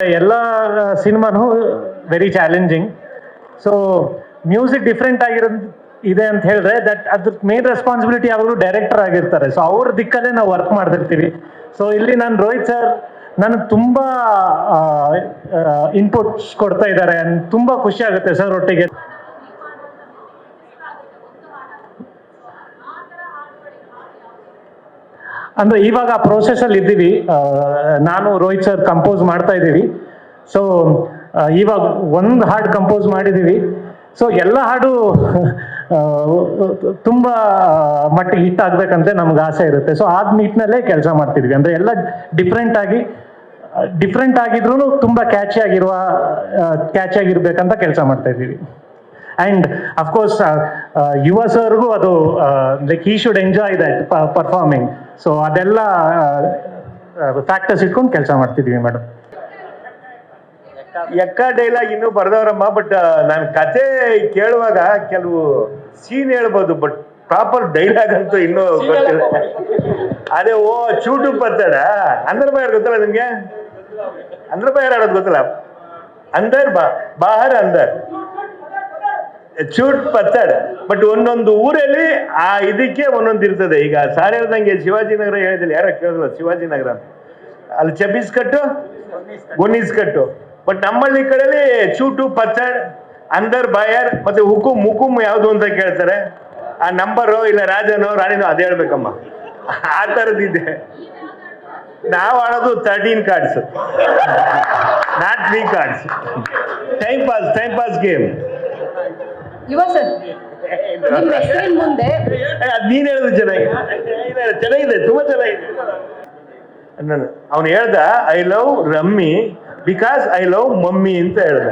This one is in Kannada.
ಎಲ್ಲ ಸಿನಿಮಾನು very challenging. So music different ಇದೆ ಅಂತ ಹೇಳಿದ್ರೆ ದಟ್ ಅದ್ರ ಮೇನ್ ರೆಸ್ಪಾನ್ಸಿಬಿಲಿಟಿ ಯಾವಾಗಲೂ ಡೈರೆಕ್ಟರ್ ಆಗಿರ್ತಾರೆ. ಸೊ ಅವ್ರ ದಿಕ್ಕಲ್ಲೇ ನಾವು ವರ್ಕ್ ಮಾಡ್ತಿರ್ತೀವಿ. ಸೊ ಇಲ್ಲಿ ನಾನು ರೋಹಿತ್ ಸರ್ ನನಗೆ ತುಂಬ ಇನ್ಪುಟ್ಸ್ ಕೊಡ್ತಾ ಇದ್ದಾರೆ. ತುಂಬ ಖುಷಿ ಆಗುತ್ತೆ ಸರ್ ಒಟ್ಟಿಗೆ. ಅಂದ್ರೆ ಇವಾಗ ಪ್ರೋಸೆಸ್ ಅಲ್ಲಿ ಇದ್ದೀವಿ. ನಾನು ರೋಹಿತ್ ಸರ್ ಕಂಪೋಸ್ ಮಾಡ್ತಾ ಇದ್ದೀವಿ. ಸೊ ಇವಾಗ ಒಂದು ಹಾಡು ಕಂಪೋಸ್ ಮಾಡಿದ್ದೀವಿ. ಸೊ ಎಲ್ಲ ಹಾಡು ತುಂಬ ಮಟ್ಟಿಗೆ ಹಿಟ್ ಆಗ್ಬೇಕಂತ ನಮ್ಗೆ ಆಸೆ ಇರುತ್ತೆ. ಸೊ ಆದ ನಿಟ್ಟಿನಲ್ಲೇ ಕೆಲಸ ಮಾಡ್ತಿದ್ವಿ. ಅಂದ್ರೆ ಎಲ್ಲ ಡಿಫ್ರೆಂಟ್ ಆಗಿದ್ರು ತುಂಬ ಕ್ಯಾಚಿ ಆಗಿರ್ಬೇಕಂತ ಕೆಲಸ ಮಾಡ್ತಾ ಇದ್ದೀವಿ. ಆ್ಯಂಡ್ ಅಫ್ಕೋರ್ಸ್ ಯುವ ಸರ್ಗೂ ಅದು like he should enjoy that performing. So ಅದೆಲ್ಲ ಫ್ಯಾಕ್ಟರ್ಸ್ ಇಟ್ಕೊಂಡು ಕೆಲಸ ಮಾಡ್ತಿದ್ದೀವಿ ಮೇಡಮ್. ಎಕ್ಕ ಡೈಲಾಗ್ ಇನ್ನೂ ಬರ್ದವ್ರಮ್ಮ. ಬಟ್ ನಾನು ಕತೆ ಕೇಳುವಾಗ ಕೆಲವು ಸೀನ್ ಹೇಳ್ಬೋದು, ಬಟ್ ಪ್ರಾಪರ್ ಡೈಲಾಗ್ ಅಂತೂ ಇನ್ನೂ ಗೊತ್ತಿಲ್ಲ. ಅದೇ ಓ ಚೂಟು ಪತ್ತಡ ಅಂದರ್ ಬಾಯರ್ ಗೊತ್ತಲ್ಲ ನಿಮ್ಗೆ? ಅಂದರ್ ಬಾಯರ್ ಆಡೋದು ಗೊತ್ತಲ್ಲ? ಅಂದರ್ ಬಾಹರ್ ಅಂದರ್ ಚೂಟ್ ಪತ್ತಡ್. ಬಟ್ ಒಂದೊಂದು ಊರಲ್ಲಿ ಆ ಇದಕ್ಕೆ ಒಂದೊಂದು ಇರ್ತದೆ. ಈಗ ಸಾರ್ ಹೇಳ್ದಂಗೆ ಶಿವಾಜಿನಗರ ಹೇಳಿದಿಲ್ಲ, ಯಾರೋ ಕೇಳಿದ್ರಲ್ಲ ಶಿವಾಜಿನಗರ, ಅಲ್ಲಿ ಚಬೀಸ್ ಕಟ್ಟು ಗುನೀಸ್ ಕಟ್ಟು. ಬಟ್ ನಮ್ಮಳ್ಳಿ ಕಡೆಯಲ್ಲಿ ಚೂಟು ಪತ್ತಡ್ ಅಂದರ್ ಬಾಯರ್ ಮತ್ತೆ ಮುಕುಮ್ ಯಾವುದು ಅಂತ ಕೇಳ್ತಾರೆ. ಆ ನಂಬರು ಇಲ್ಲ ರಾಜನೋ ರಾಣಿನೋ ಅದೇ ಹೇಳ್ಬೇಕಮ್ಮ. ಆ ಥರದ್ದಿದೆ. ನಾವು ಆಡೋದು 13 cards, not 3 cards. Time pass game. ಯುವ ಸರ್, ನಿಮ್ಮ ಹೆಸರಿನ ಮುಂದೆ ಅದ್ ನೀನ್ ಹೇಳಿದ್ರು ಚೆನ್ನಾಗಿದೆ, ತುಂಬಾ ಚೆನ್ನಾಗಿದೆ. ಅವನು ಹೇಳ್ದ I love rummy because I love mummy ಅಂತ ಹೇಳ್ದ.